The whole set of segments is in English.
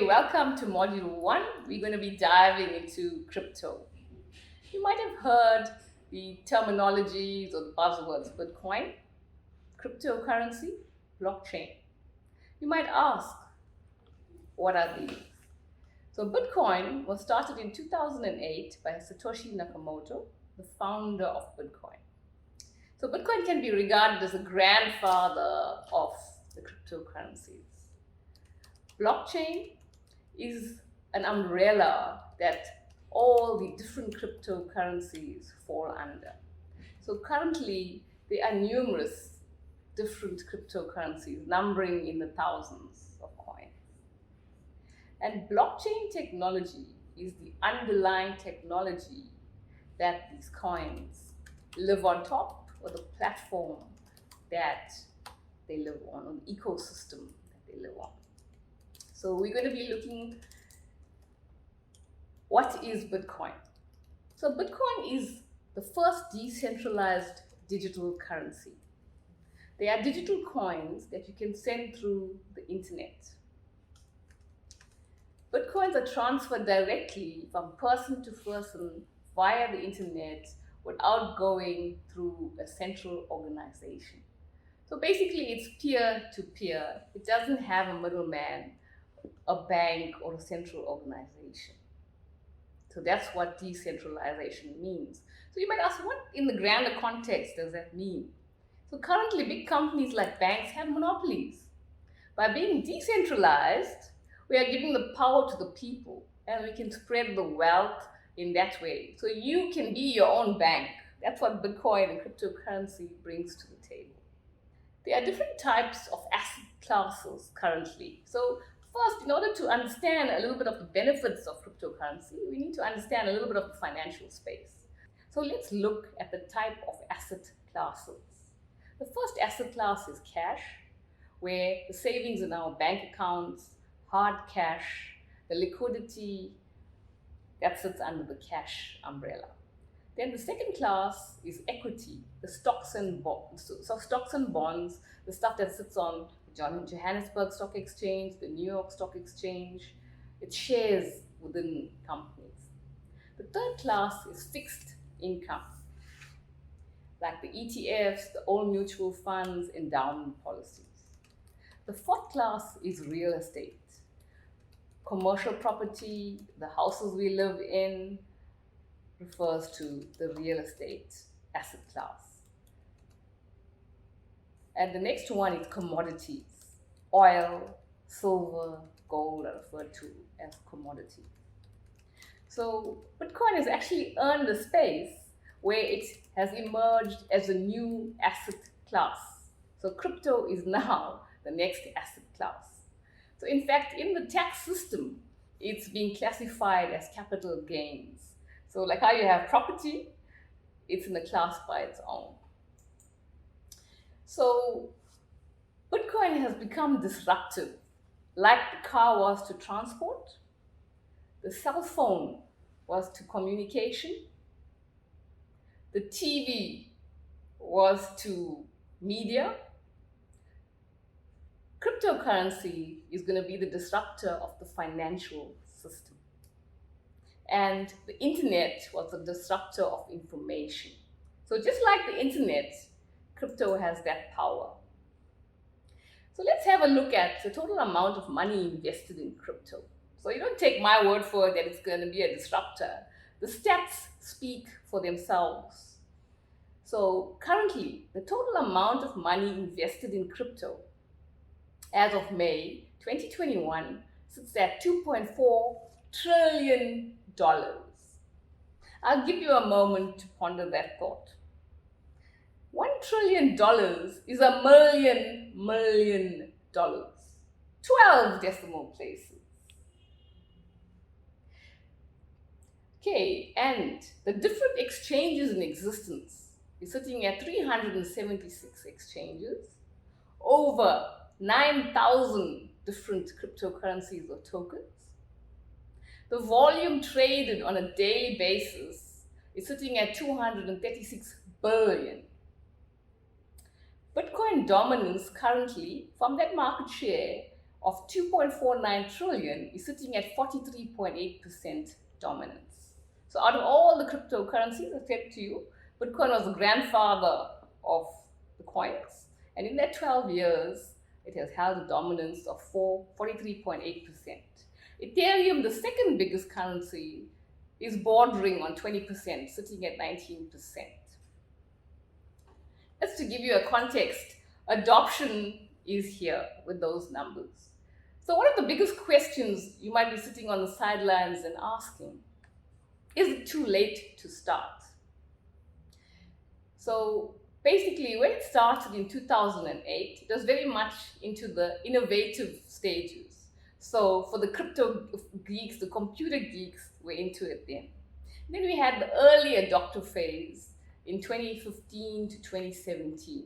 Welcome to Module 1. We're going to be diving into crypto. You might have heard the terminologies or the buzzwords Bitcoin, cryptocurrency, blockchain. You might ask, what are these? So, Bitcoin was started in 2008 by Satoshi Nakamoto, the founder of Bitcoin. So, Bitcoin can be regarded as the grandfather of the cryptocurrencies. Blockchain is an umbrella that all the different cryptocurrencies fall under. So currently, there are numerous different cryptocurrencies numbering in the thousands of coins. And blockchain technology is the underlying technology that these coins live on top, or the platform that they live on, or the ecosystem that they live on. So we're going to be looking, what is Bitcoin? So Bitcoin is the first decentralized digital currency. They are digital coins that you can send through the internet. Bitcoins are transferred directly from person to person via the internet without going through a central organization. So basically, it's peer to peer. It doesn't have a middleman, a bank, or a central organization. So that's what decentralization means. So you might ask, what in the grander context does that mean? So currently, big companies like banks have monopolies. By being decentralized, we are giving the power to the people, and we can spread the wealth in that way. So you can be your own bank. That's what Bitcoin and cryptocurrency brings to the table. There are different types of asset classes currently. So first, in order to understand a little bit of the benefits of cryptocurrency, we need to understand a little bit of the financial space. So let's look at the type of asset classes. The first asset class is cash, where the savings in our bank accounts, hard cash, the liquidity, that sits under the cash umbrella. Then the second class is equity, the stocks and bonds. So stocks and bonds, the stuff that sits on the Johannesburg Stock Exchange, the New York Stock Exchange. It's shares within companies. The third class is fixed income, like the ETFs, the old mutual funds, endowment policies. The fourth class is real estate, commercial property, the houses we live in, refers to the real estate asset class. And the next one is commodities. Oil, silver, gold are referred to as commodities. So Bitcoin has actually earned a space where it has emerged as a new asset class. So crypto is now the next asset class. So in fact, in the tax system, it's being classified as capital gains. So like how you have property, it's in a class by its own. So Bitcoin has become disruptive, like the car was to transport, the cell phone was to communication, the TV was to media. Cryptocurrency is going to be the disruptor of the financial system. And the internet was a disruptor of information. So just like the internet, crypto has that power. So let's have a look at the total amount of money invested in crypto. So you don't take my word for it that it's going to be a disruptor. The stats speak for themselves. So currently, the total amount of money invested in crypto as of May 2021 sits at $2.4 trillion. I'll give you a moment to ponder that thought. $1 trillion is a million dollars. 12 decimal places. Okay, and the different exchanges in existence is sitting at 376 exchanges, over 9,000 different cryptocurrencies or tokens. The volume traded on a daily basis is sitting at 236 billion. Bitcoin dominance currently from that market share of 2.49 trillion is sitting at 43.8% dominance. So out of all the cryptocurrencies, I said to you, Bitcoin was the grandfather of the coins. And in that 12 years, it has held a dominance of 43.8%. Ethereum, the second biggest currency, is bordering on 20%, sitting at 19%. Just to give you a context, adoption is here with those numbers. So one of the biggest questions you might be sitting on the sidelines and asking, is it too late to start? So basically, when it started in 2008, it was very much into the innovative stages. So for the crypto geeks, the computer geeks were into it then. Then we had the early adopter phase in 2015 to 2017.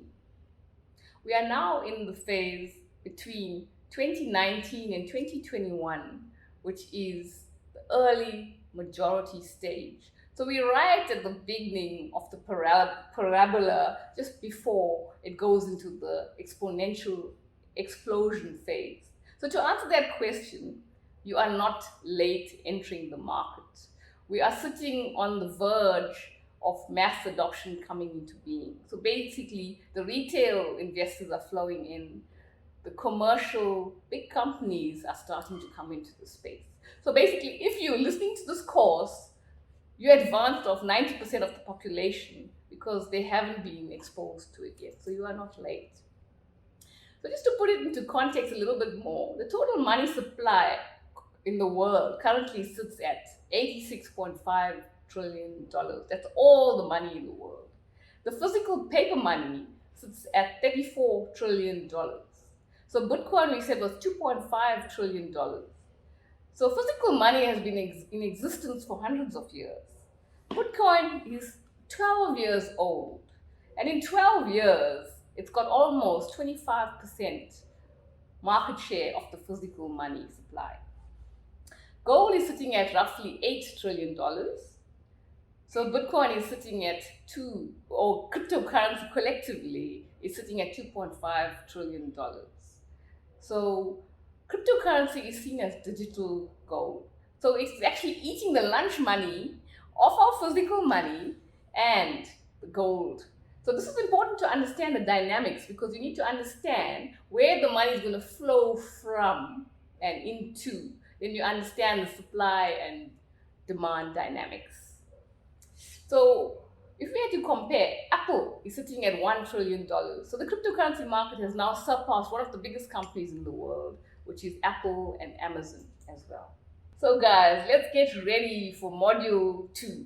We are now in the phase between 2019 and 2021, which is the early majority stage. So we're right at the beginning of the parabola, just before it goes into the exponential explosion phase. So to answer that question, you are not late entering the market. We are sitting on the verge of mass adoption coming into being. So basically, the retail investors are flowing in. The commercial big companies are starting to come into the space. So basically, if you're listening to this course, you're advanced of 90% of the population because they haven't been exposed to it yet. So you are not late. So just to put it into context a little bit more, the total money supply in the world currently sits at $86.5 trillion. That's all the money in the world. The physical paper money sits at $34 trillion. So Bitcoin, we said, was $2.5 trillion. So physical money has been in existence for hundreds of years. Bitcoin is 12 years old. And in 12 years, it's got almost 25% market share of the physical money supply. Gold is sitting at roughly $8 trillion. So Bitcoin is sitting at or cryptocurrency collectively is sitting at $2.5 trillion. So cryptocurrency is seen as digital gold. So it's actually eating the lunch money of our physical money and the gold. So this is important to understand the dynamics, because you need to understand where the money is going to flow from and into. Then you understand the supply and demand dynamics. So if we had to compare, Apple is sitting at $1 trillion. So the cryptocurrency market has now surpassed one of the biggest companies in the world, which is Apple and Amazon as well. So guys, let's get ready for module 2.